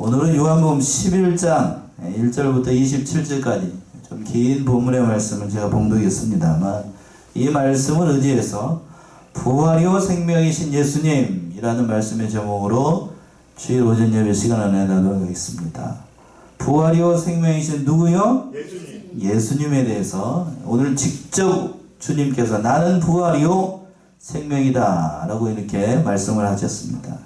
오늘은 요한복음 11장 1절부터 27절까지 좀 긴 본문의 말씀을 제가 봉독했습니다만, 이 말씀을 의지해서 부활이요 생명이신 예수님이라는 말씀의 제목으로 주일 오전 예배 시간을 내도록 하겠습니다. 부활이요 생명이신 누구요? 예수님에 대해서 오늘 직접 주님께서 나는 부활이요 생명이다 라고 이렇게 말씀을 하셨습니다.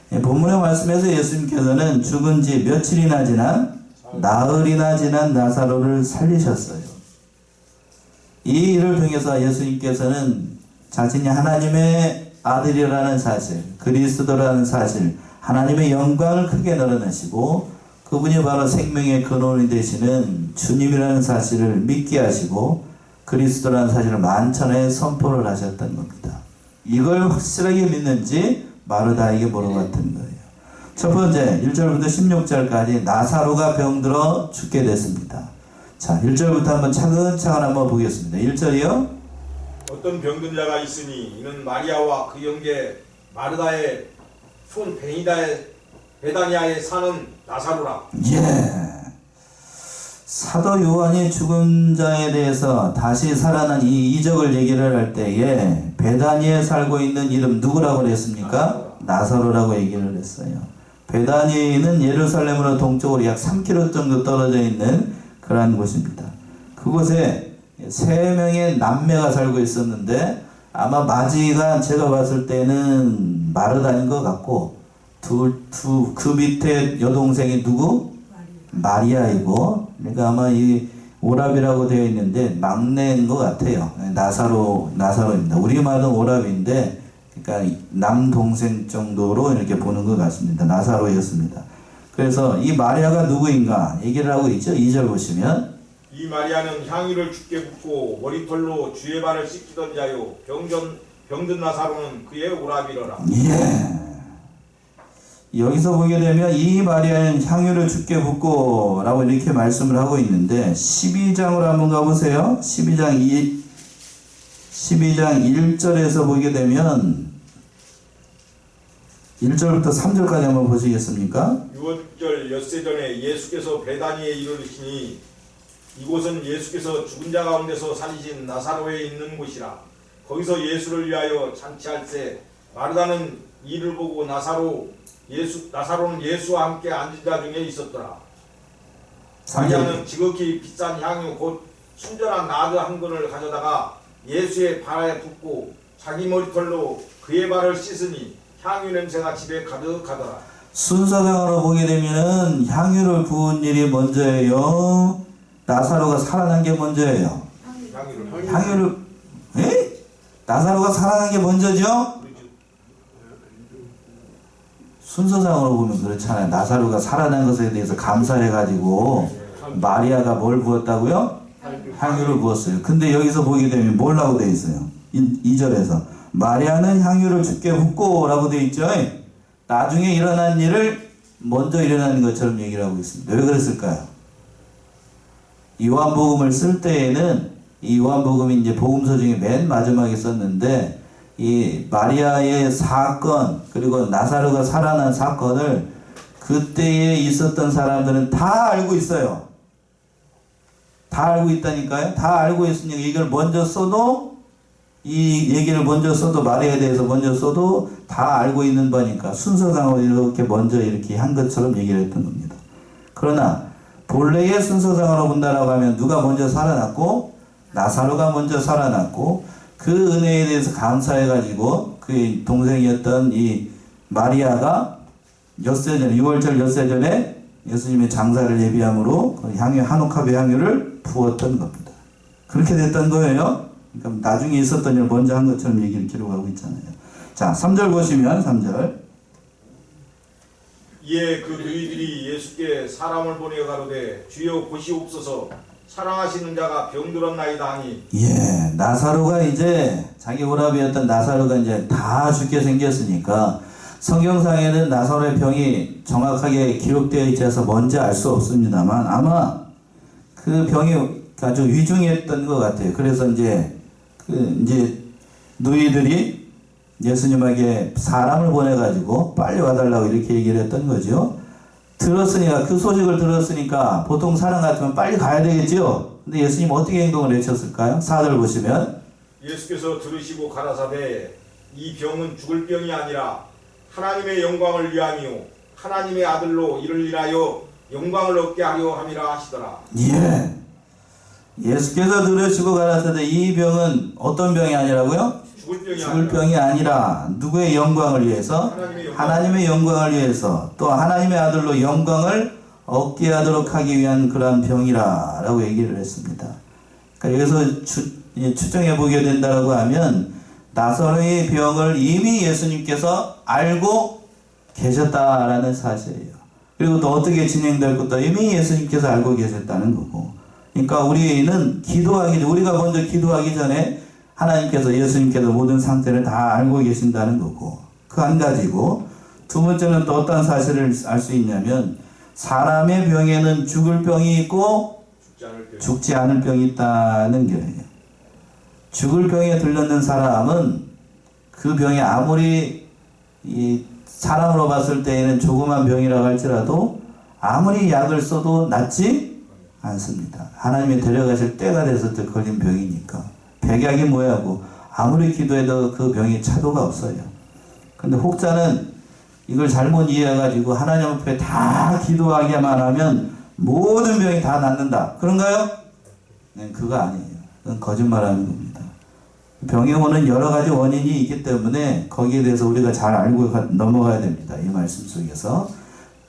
본문의 말씀에서 예수님께서는 죽은 지 며칠이나 지난 나흘이나 지난 나사로를 살리셨어요. 이 일을 통해서 예수님께서는 자신이 하나님의 아들이라는 사실, 그리스도라는 사실, 하나님의 영광을 크게 드러내시고 그분이 바로 생명의 근원이 되시는 주님이라는 사실을 믿게 하시고 그리스도라는 사실을 만천하에 선포를 하셨던 겁니다. 이걸 확실하게 믿는지 마르다에게 물어봤던 거예요. 첫 번째 1절부터 16절까지 나사로가 병들어 죽게 됐습니다. 자, 1절부터 한번 차근차근 한번 보겠습니다. 1절이요. 어떤 병든 자가 있으니 이는 마리아와 그 형제 마르다의 손 베다니아에 사는 나사로라. 예. 사도 요한이 죽은 자에 대해서 다시 살아난 이 이적을 얘기를 할 때에 베다니에 살고 있는 이름 누구라고 그랬습니까? 나사로라고 얘기를 했어요. 베다니는 예루살렘으로 동쪽으로 약 3km 정도 떨어져 있는 그러한 곳입니다. 그곳에 3명의 남매가 살고 있었는데 아마 마지가 제가 봤을 때는 마르다인 것 같고 그 밑에 여동생이 누구? 마리아이고, 그러니까 아마 이 오랍이라고 되어 있는데 막내인 것 같아요. 나사로입니다. 우리 말은 오랍인데, 그러니까 남동생 정도로 이렇게 보는 것 같습니다. 나사로였습니다. 그래서 이 마리아가 누구인가 얘기를 하고 있죠. 2절 보시면 이 마리아는 향유를 주께 붓고 머리털로 주의 발을 씻기던 자요 병든 나사로는 그의 오랍이러라. 예. 여기서 보게 되면 이 마리아는 향유를 주께 붓고 라고 이렇게 말씀을 하고 있는데 12장으로 한번 가보세요. 12장 1절에서 보게 되면 1절부터 3절까지 한번 보시겠습니까? 유월절 엿새 전에 예수께서 베다니에 이르시니 이곳은 예수께서 죽은 자 가운데서 살리신 나사로에 있는 곳이라. 거기서 예수를 위하여 잔치할세 마르다는 이를 보고 나사로는 예수와 함께 앉은 자 중에 있었더라. 마리아는 지극히 비싼 향유 곧 순전한 나드 한 근을 가져다가 예수의 발에 붓고 자기 머리털로 그의 발을 씻으니 향유 냄새가 집에 가득하더라. 순서상으로 보게 되면은 향유를 부은 일이 먼저예요? 나사로가 살아난 게 먼저예요? 향유를 나사로가 살아난 게 먼저죠? 순서상으로 보면 그렇잖아요. 나사로가 살아난 것에 대해서 감사해가지고 마리아가 뭘 부었다고요? 향유를 부었어요. 근데 여기서 보게 되면 뭐라고 되어 있어요? 2절에서 마리아는 향유를 주께 붓고 라고 되어 있죠. 나중에 일어난 일을 먼저 일어나는 것처럼 얘기를 하고 있습니다. 왜 그랬을까요? 요한복음을 쓸 때에는 이 요한복음이 이제 복음서 중에 맨 마지막에 썼는데 이 마리아의 사건 그리고 나사로가 살아난 사건을 그때에 있었던 사람들은 다 알고 있어요. 다 알고 있다니까요. 다 알고 있으니까 이걸 먼저 써도 이 얘기를 먼저 써도 마리아에 대해서 먼저 써도 다 알고 있는 바니까 순서상으로 이렇게 먼저 이렇게 한 것처럼 얘기를 했던 겁니다. 그러나 본래의 순서상으로 본다라고 하면 누가 먼저 살아났고 나사로가 먼저 살아났고 그 은혜에 대해서 감사해가지고 그 동생이었던 이 마리아가 엿새 전에 6월절 엿새 전에 예수님의 장사를 예비함으로 향유 한 옥합의 향유를 부었던 겁니다. 그렇게 됐던 거예요. 그러니까 나중에 있었던 일을 먼저 한 것처럼 얘기를 기록하고 있잖아요. 자, 3절 보시면 3절. 이에 그 너희들이 예수께 사람을 보내어 가로되 주여 보시옵소서 사랑하시는 자가 병들었나이다 하니. 예, 나사로가 이제 자기 오랍이었던 나사로가 이제 다 죽게 생겼으니까 성경상에는 나사로의 병이 정확하게 기록되어 있어서 뭔지 알 수 없습니다만 아마 그 병이 아주 위중했던 것 같아요. 그래서 이제 너희들이 예수님에게 사람을 보내가지고 빨리 와달라고 이렇게 얘기를 했던 거죠. 들었으니까, 그 소식을 들었으니까 보통 사람 같으면 빨리 가야 되겠죠. 근데 예수님 어떻게 행동을 해쳤을까요? 4절 보시면 예수께서 들으시고 가라사대 이 병은 죽을 병이 아니라 하나님의 영광을 위함이요 하나님의 아들로 이를 인하여 영광을 얻게 하려 함이라 하시더라. 예. 예수께서 들으시고 가라사대 이 병은 어떤 병이 아니라고요? 죽을 병이 아니라 누구의 영광을 위해서? 하나님의 영광을 위해서 또 하나님의 아들로 영광을 얻게 하도록 하기 위한 그러한 병이라 라고 얘기를 했습니다. 그러니까 여기서 추정해 보게 된다고 하면 나사로의 병을 이미 예수님께서 알고 계셨다라는 사실이에요. 그리고 또 어떻게 진행될 것도 이미 예수님께서 알고 계셨다는 거고. 그러니까 우리는 우리가 먼저 기도하기 전에 하나님께서 예수님께서 모든 상태를 다 알고 계신다는 거고. 그 한 가지고, 두 번째는 또 어떤 사실을 알 수 있냐면 사람의 병에는 죽을 병이 있고 죽지 않을 병이 있다는 거예요. 죽을 병에 들렸는 사람은 그 병이 아무리 사람으로 봤을 때에는 조그만 병이라고 할지라도 아무리 약을 써도 낫지 않습니다. 하나님이 데려가실 때가 됐을 때 걸린 병이니까. 백약이 뭐야고 아무리 기도해도 그 병이 차도가 없어요. 근데 혹자는 이걸 잘못 이해해가지고 하나님 앞에 다 기도하기만 하면 모든 병이 다 낫는다. 그런가요? 네, 그거 아니에요. 그건 거짓말하는 겁니다. 병에 오는 여러 가지 원인이 있기 때문에 거기에 대해서 우리가 잘 알고 넘어가야 됩니다. 이 말씀 속에서.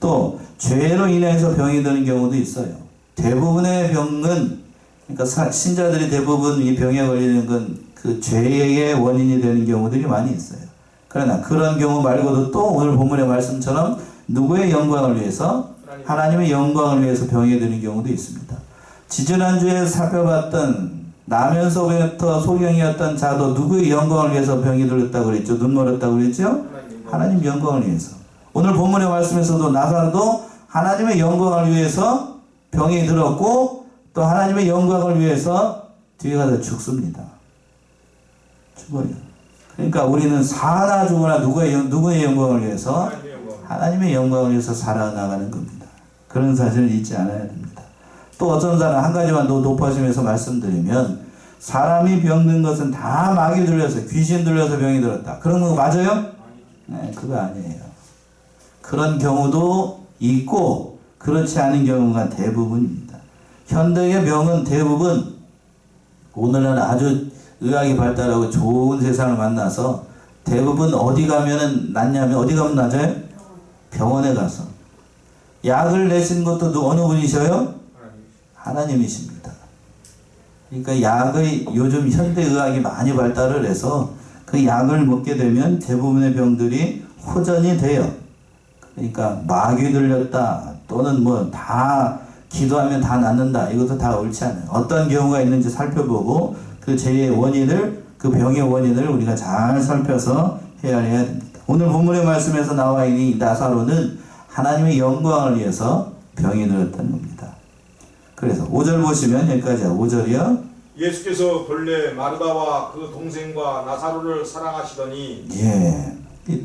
또 죄로 인해서 병이 드는 경우도 있어요. 대부분의 병은, 그러니까 신자들이 대부분 이 병에 걸리는 건 그 죄의 원인이 되는 경우들이 많이 있어요. 그러나 그런 경우 말고도 또 오늘 본문의 말씀처럼 누구의 영광을 위해서? 하나님의 영광을 위해서 병에 드는 경우도 있습니다. 지지난주에 살펴봤던 나면서부터 소경이었던 자도 누구의 영광을 위해서 병이 들었다고 그랬죠? 눈 멀었다고 그랬죠? 하나님 영광을 위해서. 오늘 본문의 말씀에서도 나사로도 하나님의 영광을 위해서 병이 들었고 또 하나님의 영광을 위해서 뒤에 가서 죽습니다. 죽어요. 그러니까 우리는 사나 죽으나 누구의 영광을 위해서? 하나님의 영광을 위해서 살아나가는 겁니다. 그런 사실을 잊지 않아야 됩니다. 또 어떤 사람 한 가지만 더 높아지면서 말씀드리면 사람이 병든 것은 다 마귀 들려서 귀신 들려서 병이 들었다. 그런 거 맞아요? 네, 그거 아니에요. 그런 경우도 있고 그렇지 않은 경우가 대부분입니다. 현대의 병은 대부분 오늘날 아주 의학이 발달하고 좋은 세상을 만나서 대부분 어디 가면은 낫냐면 어디 가면 낮아요? 병원에 가서. 약을 내신 것도 어느 분이셔요? 하나님이십니다. 그러니까 약의 요즘 현대의학이 많이 발달을 해서 그 약을 먹게 되면 대부분의 병들이 호전이 돼요. 그러니까 마귀 들렸다 또는 뭐 다 기도하면 다 낫는다 이것도 다 옳지 않아요. 어떤 경우가 있는지 살펴보고 그 죄의 원인을 그 병의 원인을 우리가 잘 살펴서 헤아려야 됩니다. 오늘 본문의 말씀에서 나와 있는 이 나사로는 하나님의 영광을 위해서 병이 들었다는 겁니다. 그래서 5절 보시면 여기까지야. 5절이요. 예수께서 본래 마르다와 그 동생과 나사로를 사랑하시더니 예, 이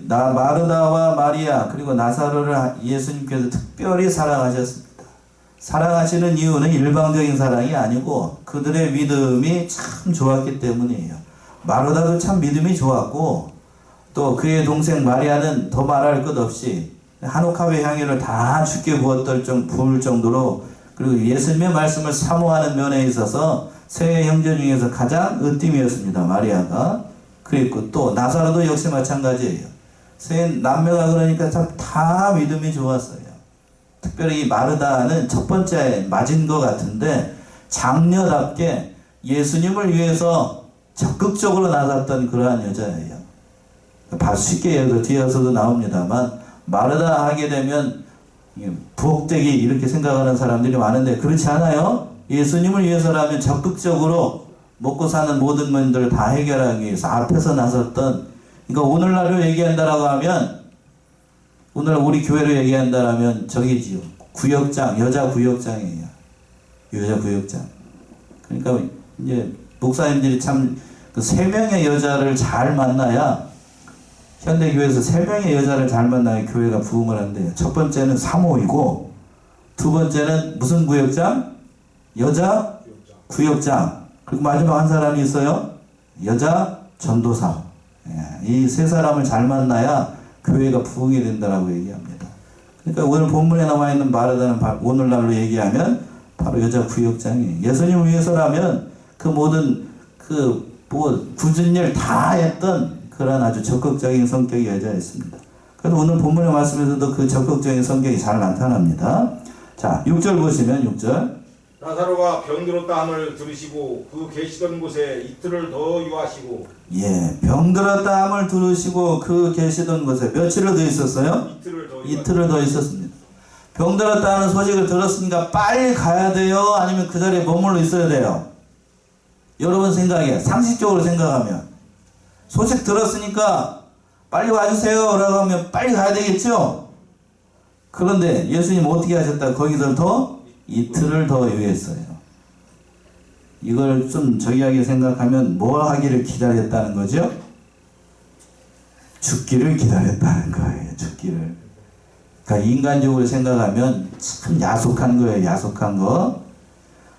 마르다와 마리아 그리고 나사로를 예수님께서 특별히 사랑하셨습니다. 사랑하시는 이유는 일방적인 사랑이 아니고 그들의 믿음이 참 좋았기 때문이에요. 마르다도 참 믿음이 좋았고 또 그의 동생 마리아는 더 말할 것 없이 한옥합의 향유를 다 주께 부을 정도로 그리고 예수님의 말씀을 사모하는 면에 있어서 세 형제 중에서 가장 으뜸이었습니다. 마리아가. 그리고 또 나사로도 역시 마찬가지예요. 세 남매가 그러니까 다 믿음이 좋았어요. 특별히 이 마르다는 첫 번째 맞은 것 같은데 장녀답게 예수님을 위해서 적극적으로 나섰던 그러한 여자예요. 쉽게 얘기해서 뒤에서도 나옵니다만 마르다 하게 되면 부엌대기 이렇게 생각하는 사람들이 많은데 그렇지 않아요. 예수님을 위해서라면 적극적으로 먹고 사는 모든 문제들을 다 해결하기 위해서 앞에서 나섰던, 그러니까 오늘날로 얘기한다라고 하면 오늘 우리 교회로 얘기한다라면 저기지요. 구역장, 여자 구역장이에요. 여자 구역장. 그러니까 이제 목사님들이 참 그 세 명의 여자를 잘 만나야 현대교회에서 3명의 여자를 잘 만나야 교회가 부흥을 한대요. 첫 번째는 사모이고, 두 번째는 무슨 구역장? 여자 구역장. 그리고 마지막 한 사람이 있어요. 여자 전도사. 이 세 사람을 잘 만나야 교회가 부흥이 된다라고 얘기합니다. 그러니까 오늘 본문에 나와 있는 마르다는 오늘날로 얘기하면 바로 여자 구역장이에요. 예수님을 위해서라면 그 모든 굳은 일 다 했던 그런 아주 적극적인 성격의 여자였습니다. 그래서 오늘 본문의 말씀에서도 그 적극적인 성격이 잘 나타납니다. 자, 6절 보시면 6절. 나사로가 병들었다 함을 들으시고 그 계시던 곳에 이틀을 더 유하시고. 예, 병들었다 함을 들으시고 그 계시던 곳에 며칠을 더 있었어요? 이틀을 더 있었습니다. 병들었다는 소식을 들었으니까 빨리 가야 돼요? 아니면 그 자리에 머물러 있어야 돼요? 여러분 생각에, 상식적으로 생각하면 소식 들었으니까 빨리 와주세요 라고 하면 빨리 가야 되겠죠? 그런데 예수님 어떻게 하셨다? 거기서 더 이틀을 더 유했어요. 이걸 좀 저기하게 생각하면 뭐 하기를 기다렸다는 거죠? 죽기를 기다렸다는 거예요. 죽기를. 그러니까 인간적으로 생각하면 참 야속한 거예요. 야속한 거.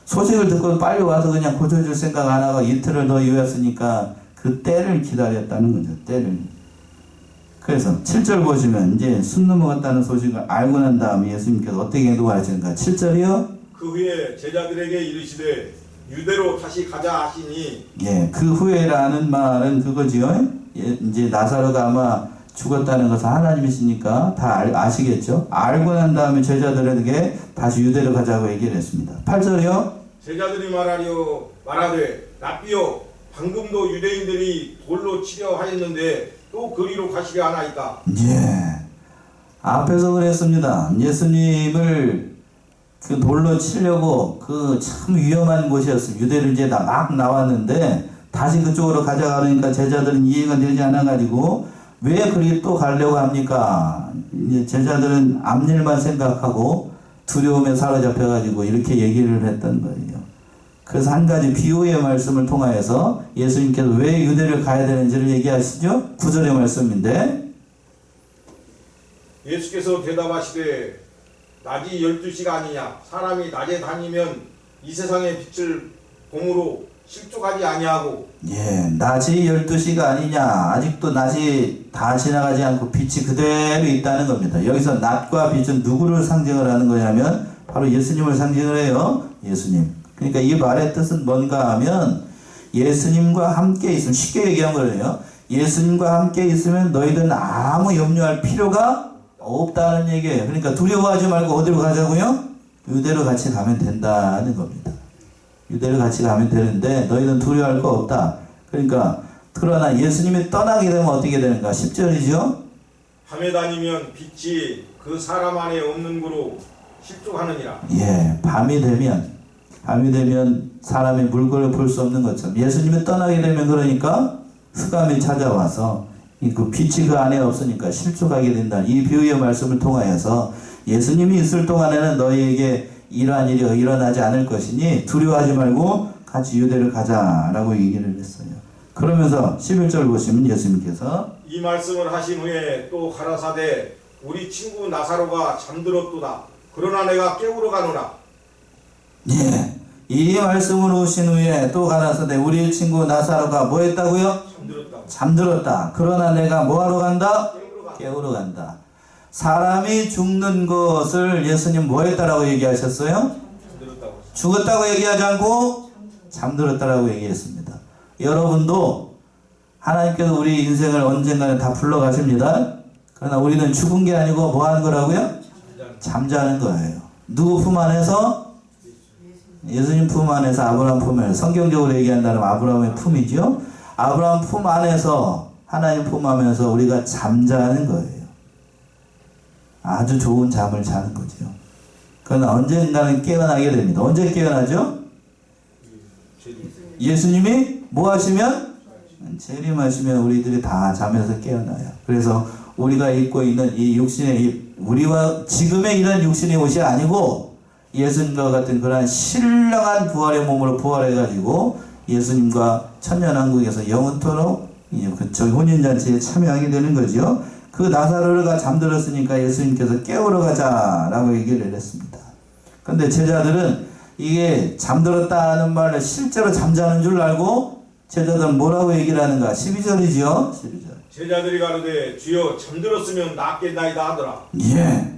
소식을 듣고 빨리 와서 그냥 고쳐줄 생각 안 하고 이틀을 더 유했으니까 그 때를 기다렸다는 거죠. 때를. 그래서 7절 보시면 이제 숨 넘어갔다는 소식을 알고 난 다음에 예수님께서 어떻게 행동하시는가. 7절이요. 그 후에 제자들에게 이르시되 유대로 다시 가자 하시니. 예, 그 후에라는 말은 그거지요. 예, 이제 나사로가 아마 죽었다는 것을 하나님이시니까 다 아시겠죠. 알고 난 다음에 제자들에게 다시 유대로 가자고 얘기를 했습니다. 8절이요. 제자들이 말하되 랍비여 방금도 유대인들이 돌로 치려 하였는데 또 그리로 가시려 하나이까. 예, 앞에서 그랬습니다. 예수님을 그 돌로 치려고 그 참 위험한 곳이었어요. 유대를 이제 막 나왔는데 다시 그쪽으로 가자 그러니까 제자들은 이해가 되지 않아가지고 왜 그리 또 가려고 합니까? 이제 제자들은 앞일만 생각하고 두려움에 사로잡혀가지고 이렇게 얘기를 했던 거예요. 그래서 한 가지 비유의 말씀을 통하여서 예수님께서 왜 유대를 가야 되는지를 얘기하시죠? 9절의 말씀인데 예수께서 대답하시되 낮이 12시가 아니냐. 사람이 낮에 다니면 이 세상의 빛을 봄으로 실족하지 아니하고. 예, 낮이 12시가 아니냐. 아직도 낮이 다 지나가지 않고 빛이 그대로 있다는 겁니다. 여기서 낮과 빛은 누구를 상징을 하는 거냐면 바로 예수님을 상징을 해요. 예수님. 그러니까 이 말의 뜻은 뭔가 하면 예수님과 함께 있으면, 쉽게 얘기한 거예요. 예수님과 함께 있으면 너희들은 아무 염려할 필요가 없다는 얘기예요. 그러니까 두려워하지 말고 어디로 가자고요? 유대로 같이 가면 된다는 겁니다. 유대로 같이 가면 되는데 너희는 두려워할 거 없다. 그러니까 그러나 예수님이 떠나게 되면 어떻게 되는가? 10절이죠. 밤에 다니면 빛이 그 사람 안에 없는 거로 실족하느니라. 예, 밤이 되면 사람의 물건을 볼 수 없는 것처럼 예수님이 떠나게 되면 그러니까 흑암이 찾아와서 그 빛이 그 안에 없으니까 실족하게 된다. 이 비유의 말씀을 통하여서 예수님이 있을 동안에는 너희에게 이러한 일이 일어나지 않을 것이니 두려워하지 말고 같이 유대를 가자라고 얘기를 했어요. 그러면서 11절 보시면 예수님께서 이 말씀을 하신 후에 또 가라사대 우리 친구 나사로가 잠들었도다. 그러나 내가 깨우러 가노라. 예, 이 말씀을 오신 후에 또 가라사대 우리 친구 나사로가 뭐 했다고요? 잠들었다. 그러나 내가 뭐하러 간다? 깨우러 간다. 사람이 죽는 것을 예수님 뭐 했다라고 얘기하셨어요? 죽었다고 얘기하지 않고 잠들었다라고 얘기했습니다. 여러분도 하나님께서 우리 인생을 언젠가는 다 불러가십니다. 그러나 우리는 죽은 게 아니고 뭐 하는 거라고요? 잠자는 거예요. 누구 품 안에서? 예수님 품 안에서, 아브라함 품 안에서. 성경적으로 얘기한다면 아브라함의 품이죠. 아브라함 품 안에서, 하나님 품 안에서 우리가 잠자는 거예요. 아주 좋은 잠을 자는 거죠. 그러나 언젠가는 깨어나게 됩니다. 언제 깨어나죠? 예수님이 뭐 하시면? 재림하시면 우리들이 다 잠에서 깨어나요. 그래서 우리가 입고 있는 이 육신의 옷, 우리와 지금의 이런 육신의 옷이 아니고 예수님과 같은 그러한 신령한 부활의 몸으로 부활해가지고 예수님과 천년왕국에서 영원토록 저기 혼인잔치에 참여하게 되는 거죠. 그 나사로가 잠들었으니까 예수님께서 깨우러 가자라고 얘기를 했습니다. 근데 제자들은 이게 잠들었다는 말을 실제로 잠자는 줄 알고 제자들은 뭐라고 얘기를 하는가? 12절이죠. 12절. 제자들이 가로되 주여 잠들었으면 낫겠나이다 하더라. 예.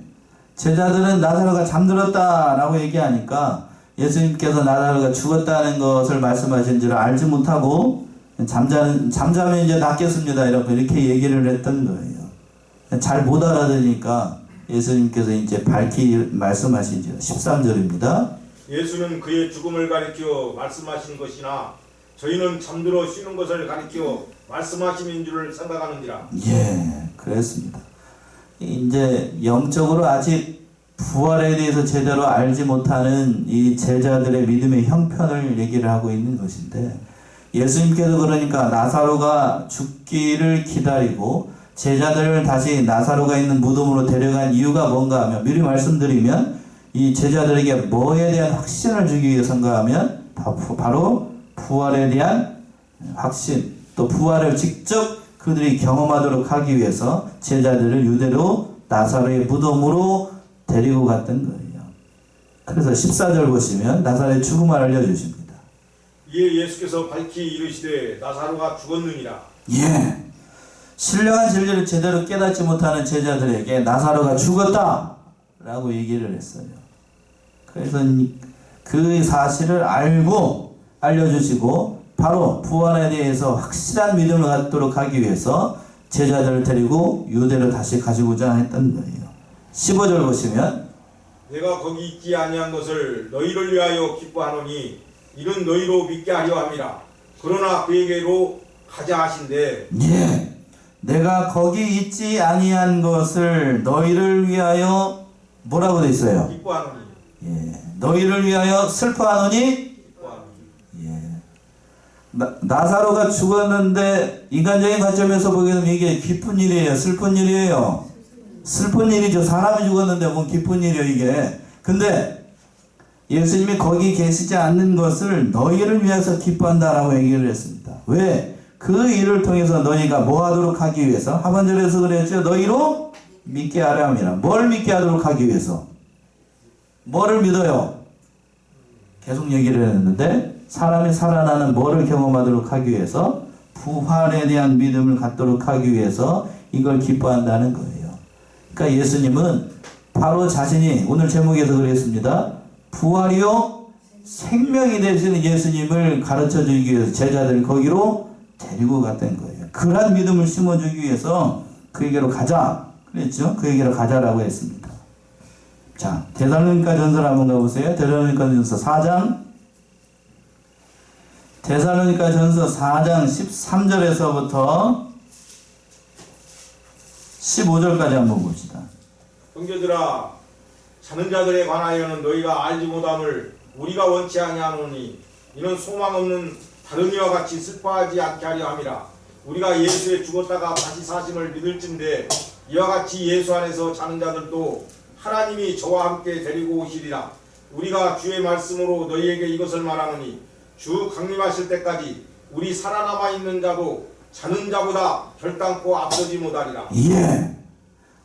제자들은 나사로가 잠들었다라고 얘기하니까 예수님께서 나사로가 죽었다는 것을 말씀하신 줄 알지 못하고 잠자면 이제 낫겠습니다. 이렇게 얘기를 했던 거예요. 잘 못 알아들으니까 예수님께서 이제 밝히 말씀하시죠. 13절입니다. 예수는 그의 죽음을 가리켜 말씀하신 것이나 저희는 잠들어 쉬는 것을 가리켜 말씀하심인 줄을 생각하는지라. 예, 그랬습니다. 이제 영적으로 아직 부활에 대해서 제대로 알지 못하는 이 제자들의 믿음의 형편을 얘기를 하고 있는 것인데, 예수님께서 그러니까 나사로가 죽기를 기다리고 제자들을 다시 나사로가 있는 무덤으로 데려간 이유가 뭔가 하면, 미리 말씀드리면 이 제자들에게 뭐에 대한 확신을 주기 위해서인가 하면 바로 부활에 대한 확신, 또 부활을 직접 그들이 경험하도록 하기 위해서 제자들을 유대로 나사로의 무덤으로 데리고 갔던 거예요. 그래서 14절 보시면 나사로의 죽음을 알려주십니다. 이에 예수께서 밝히 이르시되 나사로가 죽었느니라. 예, 신령한 진리를 제대로 깨닫지 못하는 제자들에게 나사로가 죽었다 라고 얘기를 했어요. 그래서 그 사실을 알고 알려주시고 바로 부활에 대해서 확실한 믿음을 갖도록 하기 위해서 제자들을 데리고 유대로 다시 가시고자 했던 거예요. 15절 보시면 내가 거기 있지 아니한 것을 너희를 위하여 기뻐하노니 이는 너희로 믿게 하려 함이라. 그러나 그에게로 가자 하신대. 예, 내가 거기 있지 아니한 것을 너희를 위하여 뭐라고 돼 있어요? 기뻐하노니. 예, 너희를 위하여 슬퍼하노니. 예, 나사로가 죽었는데 인간적인 관점에서 보게 되면 이게 기쁜 일이에요, 슬픈 일이에요? 슬픈 일이죠. 사람이 죽었는데 뭐 기쁜 일이에요 이게. 근데 예수님이 거기 계시지 않는 것을 너희를 위해서 기뻐한다라고 얘기를 했습니다. 왜? 그 일을 통해서 너희가 뭐 하도록 하기 위해서? 하반절에서 그랬죠. 너희로 믿게 하려 함이라. 뭘 믿게 하도록 하기 위해서? 뭐를 믿어요? 계속 얘기를 했는데 사람이 살아나는 뭐를 경험하도록 하기 위해서? 부활에 대한 믿음을 갖도록 하기 위해서 이걸 기뻐한다는 거예요. 그러니까 예수님은 바로 자신이 오늘 제목에서 그랬습니다. 부활이요 생명이 되시는 예수님을 가르쳐주기 위해서 제자들 거기로 데리고 갔던 거예요. 그러한 믿음을 심어주기 위해서 그에게로 가자 그랬죠. 그에게로 가자라고 했습니다. 자, 데살로니가 전서를 한번 가보세요. 데살로니가 전서 4장, 데살로니가 전서 4장 13절에서부터 15절까지 한번 봅시다. 형제들아, 자는 자들에 관하여는 너희가 알지 못함을 우리가 원치 아니하노니 이는 소망 없는 다른 이와 같이 슬퍼하지 않게 하려 함이라. 우리가 예수에 죽었다가 다시 사심을 믿을진데 이와 같이 예수 안에서 자는 자들도 하나님이 저와 함께 데리고 오시리라. 우리가 주의 말씀으로 너희에게 이것을 말하노니 주 강림하실 때까지 우리 살아남아 있는 자도 자는 자보다 결단코 앞서지 못하리라. 예.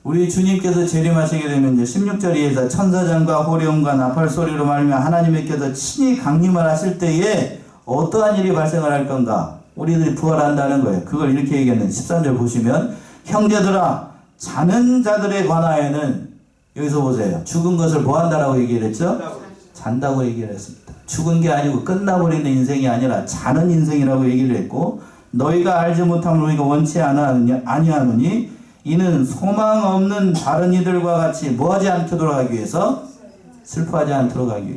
우리 주님께서 재림하시게 되면 이제 16절에서 천사장과 호령과 나팔 소리로 말미암아 하나님께서 친히 강림을 하실 때에 어떠한 일이 발생을 할 건가? 우리들이 부활한다는 거예요. 그걸 이렇게 얘기했는데 13절 보시면 형제들아 자는 자들에 관하여는 여기서 보세요. 죽은 것을 뭐 한다라고 얘기를 했죠? 잔다고 얘기를 했습니다. 죽은 게 아니고 끝나버리는 인생이 아니라 자는 인생이라고 얘기를 했고 너희가 알지 못함을 우리가 원치 아니하노니 이는 소망 없는 다른 이들과 같이 뭐하지 않도록 하기 위해서 슬퍼하지 않도록 하기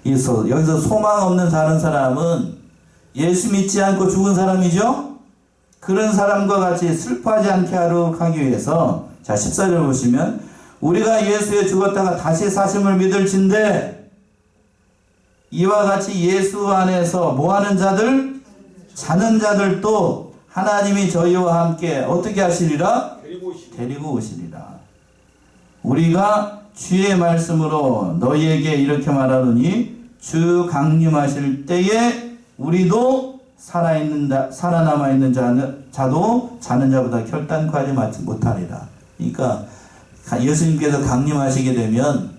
위해서. 여기서 소망 없는 다른 사람은 예수 믿지 않고 죽은 사람이죠. 그런 사람과 같이 슬퍼하지 않게 하도록 하기 위해서. 자 14절 보시면 우리가 예수에 죽었다가 다시 사심을 믿을진데 이와 같이 예수 안에서 뭐하는 자들? 자는 자들도 하나님이 저희와 함께 어떻게 하시리라? 데리고 오시리라. 우리가 주의 말씀으로 너희에게 이렇게 말하노니 주 강림하실 때에 우리도 살아남아 있는 자도 자는 자보다 결단코 하지 못하리라. 그러니까 예수님께서 강림하시게 되면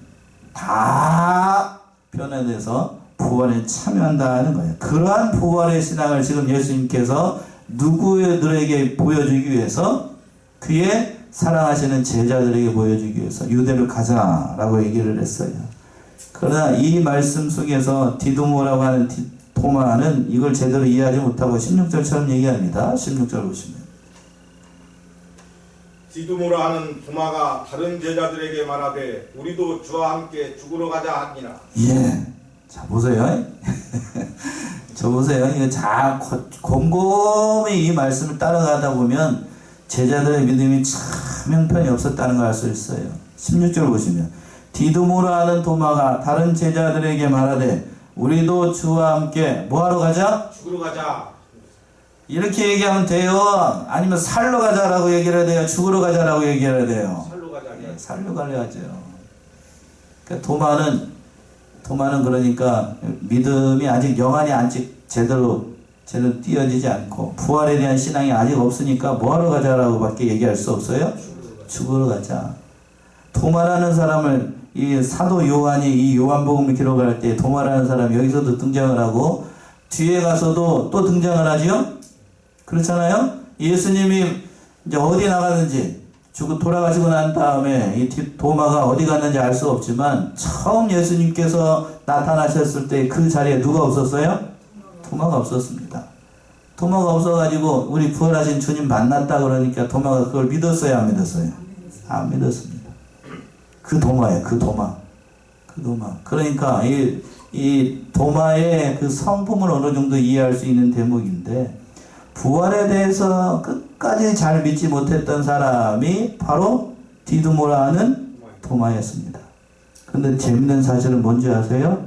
다 변화돼서 부활에 참여한다는 거예요. 그러한 부활의 신앙을 지금 예수님께서 누구들에게 보여주기 위해서, 그의 사랑하시는 제자들에게 보여주기 위해서 유대로 가자라고 얘기를 했어요. 그러나 이 말씀 속에서 디두모라고 하는 도마는 이걸 제대로 이해하지 못하고 16절처럼 얘기합니다. 16절 보시면 디두모라 하는 도마가 다른 제자들에게 말하되 우리도 주와 함께 죽으러 가자 하니라. 예. 자, 보세요. 저 보세요. 이거 곰곰이 이 말씀을 따라가다 보면 제자들의 믿음이 참 형편이 없었다는 걸 알 수 있어요. 16절 보시면 디두모라 하는 도마가 다른 제자들에게 말하되 우리도 주와 함께 뭐하러 가자? 죽으러 가자. 이렇게 얘기하면 돼요? 아니면 살러 가자라고 얘기를 해야 돼요? 죽으러 가자라고 얘기를 해야 돼요? 살로 가자. 네, 살러 가야죠. 그러니까 도마는 그러니까 믿음이 아직 영안이 아직 제대로 띄어지지 않고 부활에 대한 신앙이 아직 없으니까 뭐하러 가자라고 밖에 얘기할 수 없어요? 죽으러 가자. 도마라는 사람을 이 사도 요한이 이 요한복음을 기록할 때 도마라는 사람이 여기서도 등장을 하고 뒤에 가서도 또 등장을 하죠? 그렇잖아요? 예수님이 이제 어디 나가는지 돌아가시고 난 다음에 이 도마가 어디 갔는지 알 수 없지만 처음 예수님께서 나타나셨을 때 그 자리에 누가 없었어요? 도마가 없었습니다. 도마가 없어가지고 우리 부활하신 주님 만났다 그러니까 도마가 그걸 믿었어요? 안 믿었어요? 안 믿었습니다. 그 도마예요. 그 도마. 그러니까 이 도마의 그 성품을 어느 정도 이해할 수 있는 대목인데, 부활에 대해서 끝까지 잘 믿지 못했던 사람이 바로 디두모라 하는 도마였습니다. 그런데 재밌는 사실은 뭔지 아세요?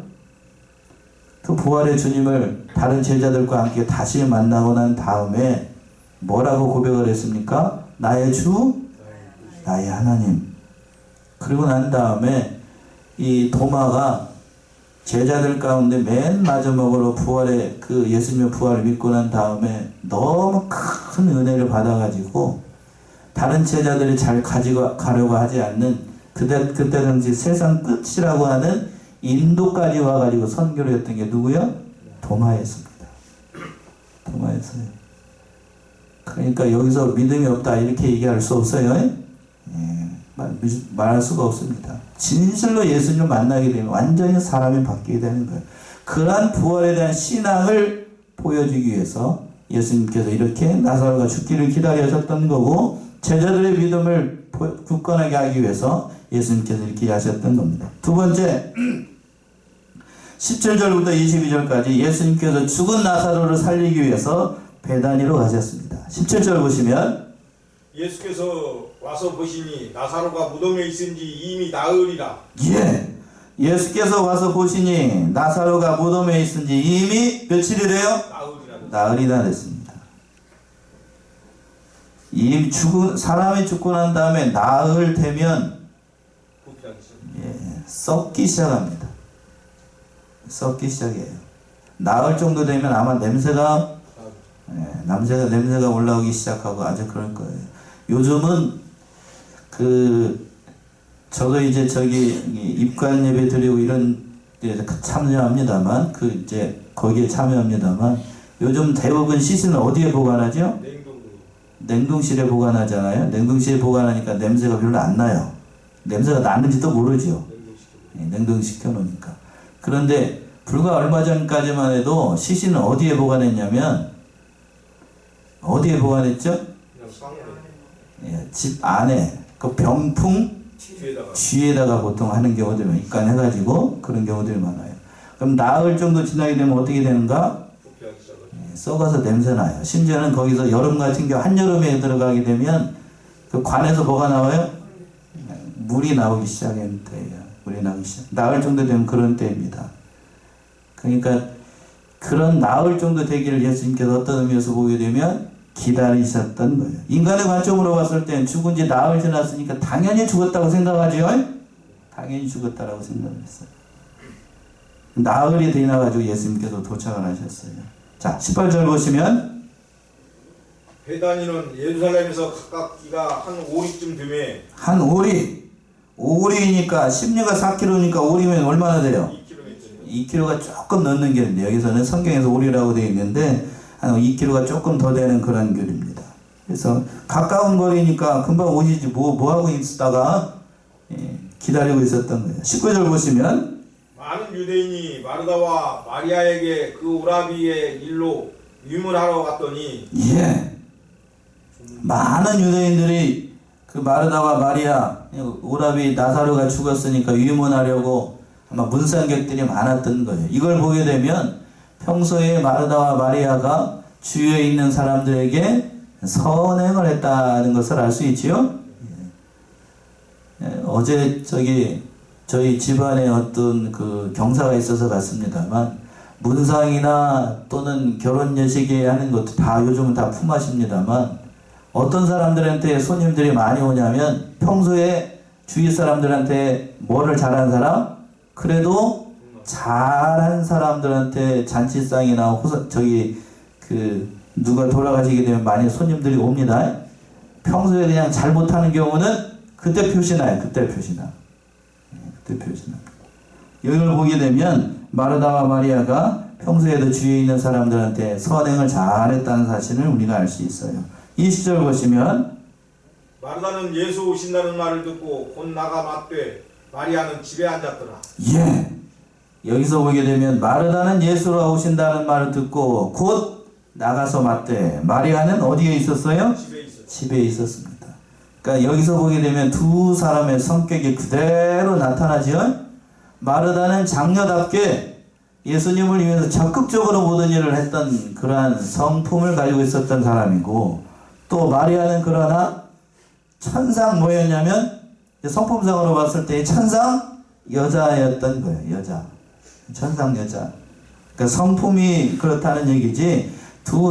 그 부활의 주님을 다른 제자들과 함께 다시 만나고 난 다음에 뭐라고 고백을 했습니까? 나의 주, 나의 하나님. 그리고 난 다음에 이 도마가 제자들 가운데 맨 마지막으로 부활의 그 예수님의 부활을 믿고 난 다음에 너무 큰 은혜를 받아가지고 다른 제자들이 잘 가지고 가려고 하지 않는 그때 당시 세상 끝이라고 하는 인도까지 와가지고 선교를 했던 게 누구요? 도마였습니다. 도마였어요. 그러니까 여기서 믿음이 없다 이렇게 얘기할 수 없어요. 말할 수가 없습니다. 진실로 예수님을 만나게 되면 완전히 사람이 바뀌게 되는 거예요. 그러한 부활에 대한 신앙을 보여주기 위해서 예수님께서 이렇게 나사로가 죽기를 기다리셨던 거고, 제자들의 믿음을 굳건하게 하기 위해서 예수님께서 이렇게 하셨던 겁니다. 두 번째, 17절부터 22절까지 예수님께서 죽은 나사로를 살리기 위해서 베다니로 가셨습니다. 17절 보시면 예수께서 와서 보시니 나사로가 무덤에 있은지 이미 나으리라. 예, 예수께서 와서 보시니 나사로가 무덤에 있은지 이미 며칠이래요? 나으리라 됐습니다. 이미 사람이 죽고 난 다음에 나흘 되면 썩기 시작합니다. 썩기 시작해요. 나흘 정도 되면 아마 냄새가 올라오기 시작하고 아주 그럴 거예요. 요즘은 저도 이제 입관 예배 드리고 이런 데 참여합니다만, 거기에 참여합니다만, 요즘 대부분 시신을 어디에 보관하죠? 냉동실에 보관하잖아요. 냉동실에 보관하니까 냄새가 별로 안 나요. 냄새가 나는지도 모르죠. 냉동시켜 놓으니까. 그런데 불과 얼마 전까지만 해도 시신을 어디에 보관했냐면, 어디에 보관했죠? 집 안에 그 병풍 뒤에다가 보통 하는 경우들이 입간해가지고 그런 경우들이 많아요. 그럼 나흘 정도 지나게 되면 어떻게 되는가? 썩어서 냄새나요. 심지어는 거기서 여름 같은 경우 한여름에 들어가게 되면 그 관에서 뭐가 나와요? 물이 나오기 시작하는 때예요. 나흘 정도 되면 그런 때입니다. 그러니까 그런 나흘 정도 되기를 예수님께서 어떤 의미에서 보게 되면 기다리셨던 거예요. 인간의 관점으로 봤을 땐 죽은 지 나흘 지났으니까 당연히 죽었다고 생각하죠? 당연히 죽었다라고 생각을 했어요. 나흘이 지나가지고 예수님께서 도착을 하셨어요. 자, 18절 보시면 베다니는 예루살렘에서 가깝기가 한 오리쯤 되매 한 오리니까 16가 4km니까 오리면 얼마나 돼요? 2km. 2km가 조금 넘는 길인데 여기서는 성경에서 오리라고 되어 있는데 한 2km가 조금 더 되는 그런 길입니다. 그래서 가까운 거리니까 금방 오시지 뭐 하고 있다가 기다리고 있었던 거예요. 19절 보시면 많은 유대인이 마르다와 마리아에게 그 오라비의 일로 유물하러 갔더니 많은 유대인들이 그 마르다와 마리아 오라비 나사로가 죽었으니까 유문하려고 아마 문상객들이 많았던 거예요. 이걸 보게 되면 평소에 마르다와 마리아가 주위에 있는 사람들에게 선행을 했다는 것을 알 수 있지요. 어제 저희 집안에 어떤 그 경사가 있어서 갔습니다만 문상이나 또는 결혼 예식에 하는 것도 다 요즘은 다 품앗입니다만 어떤 사람들한테 손님들이 많이 오냐면 평소에 주위 사람들한테 뭐를 잘한 사람 그래도 잘한 사람들한테 잔치상이나 누가 돌아가시게 되면 많이 손님들이 옵니다. 평소에 그냥 잘 못하는 경우는 그때 표시나요. 그때 표시나. 이걸 보게 되면 마르다와 마리아가 평소에도 주위에 있는 사람들한테 선행을 잘했다는 사실을 우리가 알 수 있어요. 20절 보시면 마르다는 예수 오신다는 말을 듣고 곧 나가 맞되 마리아는 집에 앉았더라. 여기서 보게 되면 마르다는 예수가 오신다는 말을 듣고 곧 나가서 맞대. 마리아는 어디에 있었어요? 집에 있었습니다. 그러니까 여기서 보게 되면 두 사람의 성격이 그대로 나타나죠. 마르다는 장녀답게 예수님을 위해서 적극적으로 모든 일을 했던 그러한 성품을 가지고 있었던 사람이고 또 마리아는 그러나 천상 뭐였냐면 성품상으로 봤을 때 천상 여자였던 거예요. 천상 여자. 그러니까 성품이 그렇다는 얘기지.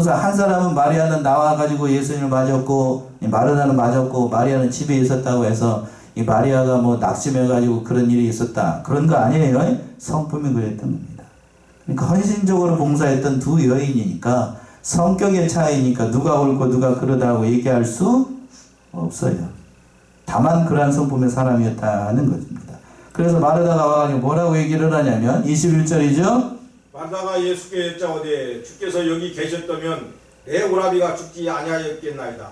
한 사람은 마리아는 나와가지고 예수님을 맞았고 마르다는 맞았고 마리아는 집에 있었다고 해서 이 마리아가 뭐 낙심해가지고 그런 일이 있었다 그런 거 아니에요. 성품이 그랬던 겁니다. 그러니까 헌신적으로 봉사했던 두 여인이니까 성격의 차이니까 누가 옳고 누가 그러다고 얘기할 수 없어요. 다만 그러한 성품의 사람이었다는 것입니다. 그래서 마르다가 와가지고 뭐라고 얘기를 하냐면 21절이죠. 마르다가 예수께 여짜오되 주께서 여기 계셨다면 내 오라비가 죽지 아니하였겠나이다.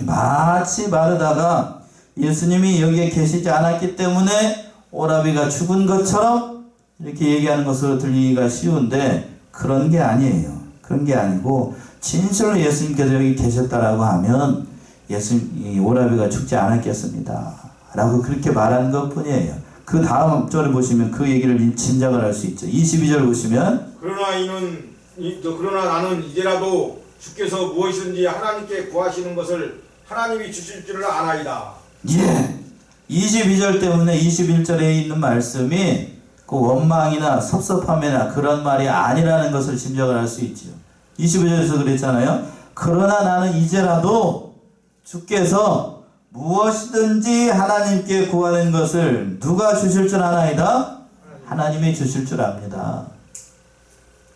마치 마르다가 예수님이 여기에 계시지 않았기 때문에 오라비가 죽은 것처럼 이렇게 얘기하는 것으로 들리기가 쉬운데 그런 게 아니에요. 그런 게 아니고 진실로 예수님께서 여기 계셨다라고 하면 오라비가 죽지 않았겠습니다 라고 그렇게 말한 것 뿐이에요. 그 다음 절을 보시면 그 얘기를 짐작을 할 수 있죠. 22절 보시면 그러나 나는 이제라도 주께서 무엇이든지 하나님께 구하시는 것을 하나님이 주실 줄을 아나이다. 22절 때문에 21절에 있는 말씀이 그 원망이나 섭섭함이나 그런 말이 아니라는 것을 짐작을 할 수 있죠. 25절에서 그랬잖아요. 그러나 나는 이제라도 주께서 무엇이든지 하나님께 구하는 것을 누가 주실 줄 아나이다? 하나님이 주실 줄 압니다.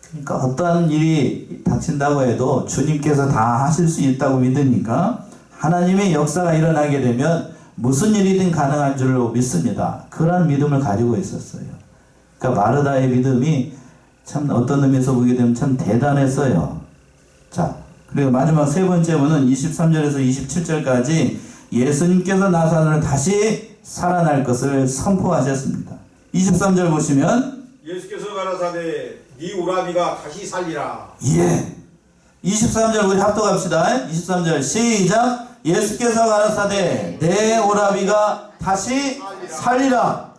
그러니까 어떠한 일이 닥친다고 해도 주님께서 다 하실 수 있다고 믿으니까 하나님의 역사가 일어나게 되면 무슨 일이든 가능한 줄로 믿습니다. 그런 믿음을 가지고 있었어요. 그러니까 마르다의 믿음이 참 어떤 의미에서 보게 되면 참 대단했어요. 자, 그리고 마지막 세 번째는 23절에서 27절까지 예수님께서 나사로를 다시 살아날 것을 선포하셨습니다. 23절 보시면 예수께서 가라사대 네 오라비가 다시 살리라. 23절 우리 합독합시다. 23절 시작. 예수께서 가라사대 내 오라비가 다시 살리라.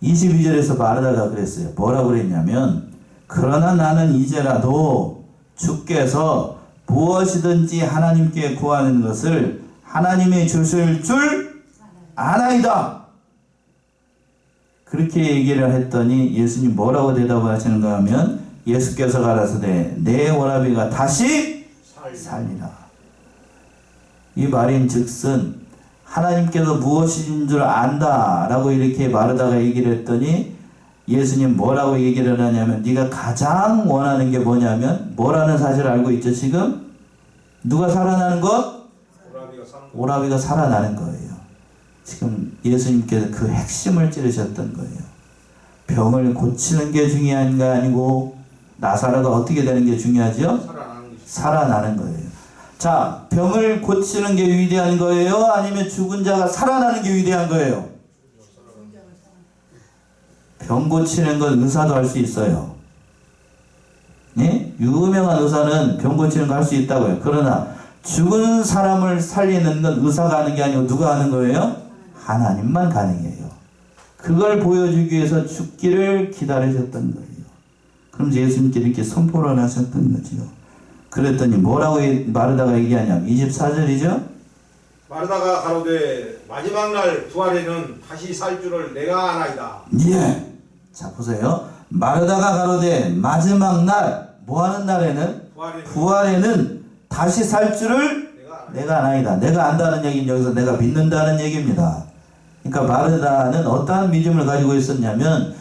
22절에서 마르다가 그랬어요. 뭐라고 그랬냐면 그러나 나는 이제라도 주께서 무엇이든지 하나님께 구하는 것을 하나님이 주실 줄 아나이다. 그렇게 얘기를 했더니 예수님 뭐라고 대답을 하시는가 하면 예수께서 가라사대 내 오라비가 다시 살리라. 이 말인 즉슨 하나님께서 무엇인 줄 안다 라고 이렇게 마르다가 얘기를 했더니 예수님 뭐라고 얘기를 하냐면 네가 가장 원하는 게 뭐냐면 뭐라는 사실을 알고 있죠 지금? 누가 살아나는 것? 오라비가 살아나는 거예요. 지금 예수님께서 그 핵심을 찌르셨던 거예요. 병을 고치는 게 중요한 게 아니고 나사로가 어떻게 되는 게 중요하죠? 살아나는 거예요. 자, 병을 고치는 게 위대한 거예요? 아니면 죽은 자가 살아나는 게 위대한 거예요? 병 고치는 건 의사도 할 수 있어요. 예? 유명한 의사는 병 고치는 거 할 수 있다고요. 그러나 죽은 사람을 살리는 건 의사가 하는 게 아니고 누가 하는 거예요? 하나님만 가능해요. 그걸 보여주기 위해서 죽기를 기다리셨던 거예요. 그럼 예수님께 이렇게 선포를 하셨던 거죠. 그랬더니 뭐라고 마르다가 얘기하냐면 24절이죠. 마르다가 가로되 마지막 날 부활에는 다시 살 줄을 내가 아나이다. 예. 자 보세요. 마르다가 가로되 마지막 날 뭐하는 날에는? 부활에는 다시 살 줄을 내가 아나이다. 내가 안다는 얘기는 여기서 내가 믿는다는 얘기입니다. 그러니까 마르다는 어떠한 믿음을 가지고 있었냐면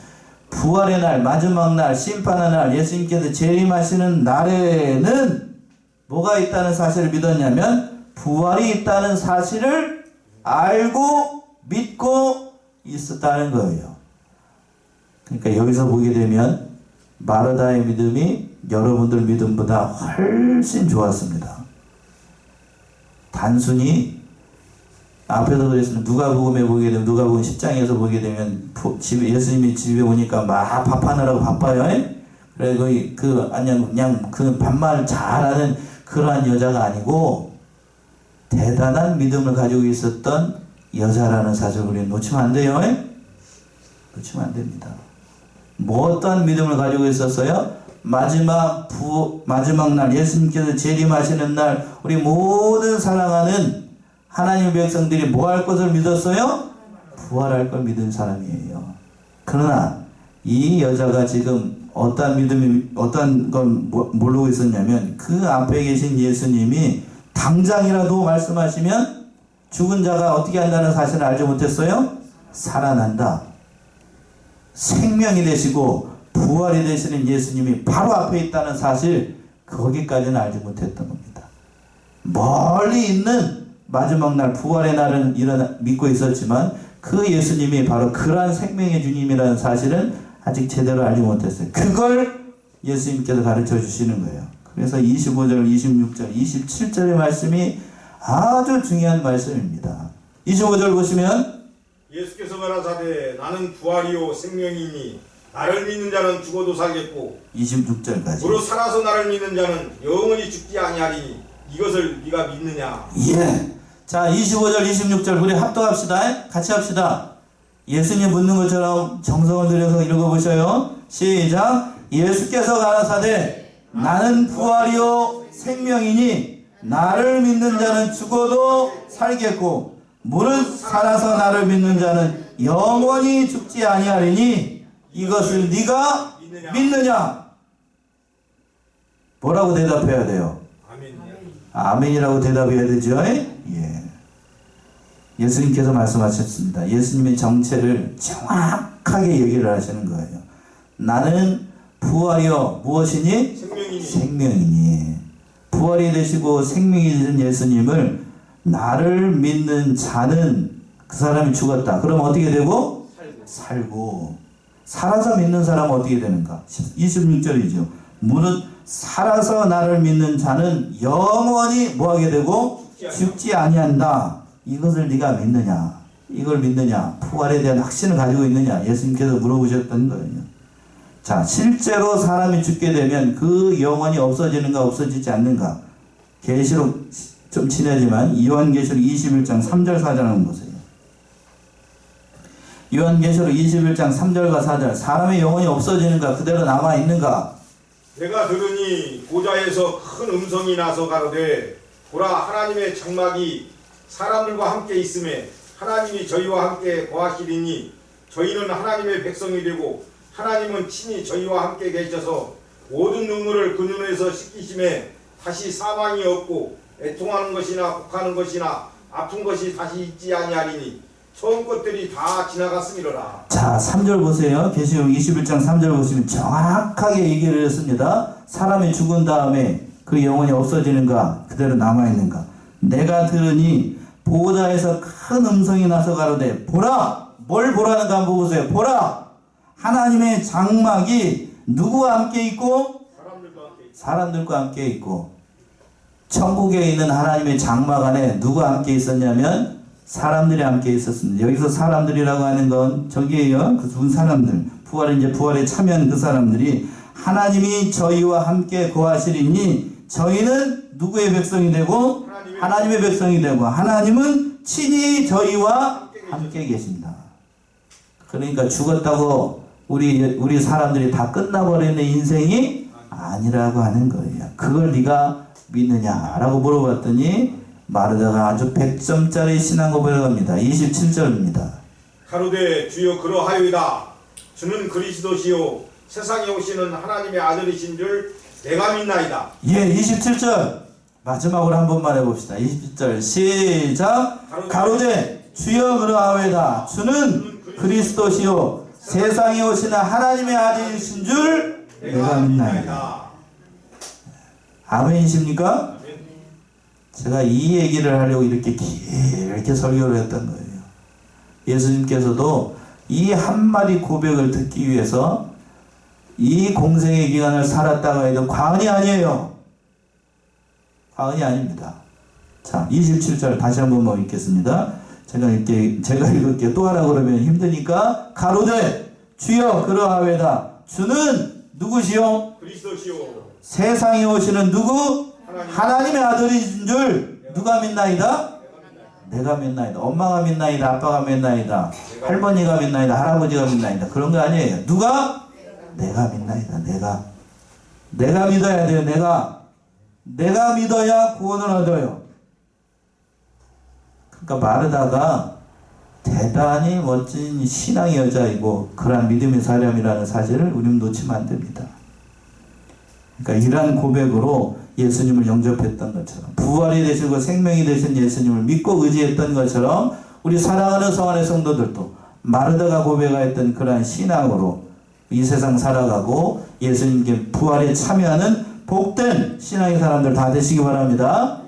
부활의 날, 마지막 날, 심판의 날, 예수님께서 재림하시는 날에는 뭐가 있다는 사실을 믿었냐면 부활이 있다는 사실을 알고 믿고 있었다는 거예요. 그러니까 여기서 보게 되면 마르다의 믿음이 여러분들 믿음보다 훨씬 좋았습니다. 단순히 앞에서 그랬으면 누가복음에 보게 되면 누가복음 10장에서 보게 되면 예수님이 집에 오니까 막 밥하느라고 바빠요. 그리고 그냥 그 반말 잘하는 그러한 여자가 아니고 대단한 믿음을 가지고 있었던 여자라는 사실을 우리는 놓치면 안 돼요. 놓치면 안 됩니다. 뭐 어떤 믿음을 가지고 있었어요? 마지막 날 예수님께서 재림하시는 날 우리 모든 사랑하는 하나님의 백성들이 뭐 할 것을 믿었어요? 부활할 걸 믿은 사람이에요. 그러나 이 여자가 지금 어떤 건 모르고 있었냐면 그 앞에 계신 예수님이 당장이라도 말씀하시면 죽은 자가 어떻게 한다는 사실을 알지 못했어요? 살아난다. 생명이 되시고 부활이 되시는 예수님이 바로 앞에 있다는 사실 거기까지는 알지 못했던 겁니다. 멀리 있는 마지막 날 부활의 날은 믿고 있었지만 그 예수님이 바로 그러한 생명의 주님이라는 사실은 아직 제대로 알지 못했어요. 그걸 예수님께서 가르쳐 주시는 거예요. 그래서 25절, 26절, 27절의 말씀이 아주 중요한 말씀입니다. 25절 보시면 예수께서 가라사대 나는 부활이요 생명이니 나를 믿는 자는 죽어도 살겠고 26절까지 무릇 살아서 나를 믿는 자는 영원히 죽지 아니하리니 이것을 네가 믿느냐? 예. 자 25절 26절 우리 합독합시다. 같이 합시다. 예수님 묻는 것처럼 정성을 들여서 읽어보셔요. 시작. 예수께서 가라사대 나는 부활이요 생명이니 나를 믿는 자는 죽어도 살겠고 무릇 살아서 나를 믿는 자는 영원히 죽지 아니하리니 이것을 네가 믿느냐? 뭐라고 대답해야 돼요? 아멘이라고 대답해야 되죠? 예. 예수님께서 말씀하셨습니다. 예수님의 정체를 정확하게 얘기를 하시는 거예요. 나는 부활이요 무엇이니? 생명이니. 부활이 되시고 생명이 되신 예수님을 나를 믿는 자는 그 사람이 죽었다. 그럼 어떻게 되고? 살고. 살아서 믿는 사람은 어떻게 되는가? 26절이죠. 무릇 살아서 나를 믿는 자는 영원히 뭐하게 되고? 죽지 아니한다. 이것을 네가 믿느냐? 이걸 믿느냐? 부활에 대한 확신을 가지고 있느냐? 예수님께서 물어보셨던 거예요. 자, 실제로 사람이 죽게 되면 그 영혼이 없어지는가 없어지지 않는가? 계시록 좀 친하지만 요한계시록 21장 3절 4절 한번 보세요. 요한계시록 21장 3절과 4절 사람의 영혼이 없어지는가 그대로 남아있는가? 내가 들으니 고자에서 큰 음성이 나서 가로되 보라 하나님의 장막이 사람들과 함께 있음에 하나님이 저희와 함께 거하시리니 저희는 하나님의 백성이 되고 하나님은 친히 저희와 함께 계셔서 모든 눈물을 그 눈에서 씻기심에 다시 사망이 없고 애통하는 것이나 곡하는 것이나 아픈 것이 다시 있지 아니하리니 처음 것들이 다 지나갔음이로라. 자, 3절 보세요. 계시록 21장 3절 보시면 정확하게 얘기를 했습니다. 사람이 죽은 다음에 그 영혼이 없어지는가 그대로 남아있는가. 내가 들으니 보호자에서 큰 음성이 나서 가로되 보라. 뭘 보라는가 한번 보세요. 보라. 하나님의 장막이 누구와 함께 있고 사람들과 함께 있고. 천국에 있는 하나님의 장막 안에 누가 함께 있었냐면 사람들이 함께 있었습니다. 여기서 사람들이라고 하는 건 저기에요. 그 두 사람들. 부활에 참여한 그 사람들이 하나님이 저희와 함께 거하시리니 저희는 누구의 백성이 되고 하나님의 백성이 되고 하나님은 친히 저희와 함께 계신다. 그러니까 죽었다고 우리 사람들이 다 끝나버리는 인생이 아니라고 하는 거예요. 그걸 네가 믿느냐라고 물어봤더니 마르다가 아주 100점짜리 신앙 고백을 합니다. 27절입니다. 가로되 주여 그러하여이다. 주는 그리스도시요 세상에 오시는 하나님의 아들이신 줄 내가 믿나이다. 예, 27절 마지막으로 한 번만 해봅시다. 27절 시작. 가로되 주여 그러하여이다. 주는 그리스도시요 세상에 오시는 하나님의 아들이신 줄 내가 믿나이다. 아멘이십니까? 제가 이 얘기를 하려고 이렇게 길게 설교를 했던 거예요. 예수님께서도 이 한마디 고백을 듣기 위해서 이 공생의 기간을 살았다가 해도 과언이 아니에요. 과언이 아닙니다. 자, 27절 다시 한번 읽겠습니다. 제가 읽을게요. 또 하라 그러면 힘드니까 가로되 주여 그러하외다. 주는 누구시요? 그리스도시요 세상에 오시는 누구? 하나님의 아들인 줄 누가 믿나이다? 내가 믿나이다. 엄마가 믿나이다. 아빠가 믿나이다. 할머니가 믿나이다. 할아버지가 믿나이다. 그런 거 아니에요. 누가? 내가 믿나이다. 내가 믿어야 돼요. 내가 믿어야 구원을 얻어요. 그러니까 마르다가 대단히 멋진 신앙의 여자이고 그러한 믿음의 사람이라는 사실을 우리는 놓치면 안 됩니다. 그러니까 이러한 고백으로 예수님을 영접했던 것처럼 부활이 되시고 생명이 되신 예수님을 믿고 의지했던 것처럼 우리 사랑하는 성안의 성도들도 마르다가 고백하였던 그러한 신앙으로 이 세상 살아가고 예수님께 부활에 참여하는 복된 신앙의 사람들 다 되시기 바랍니다.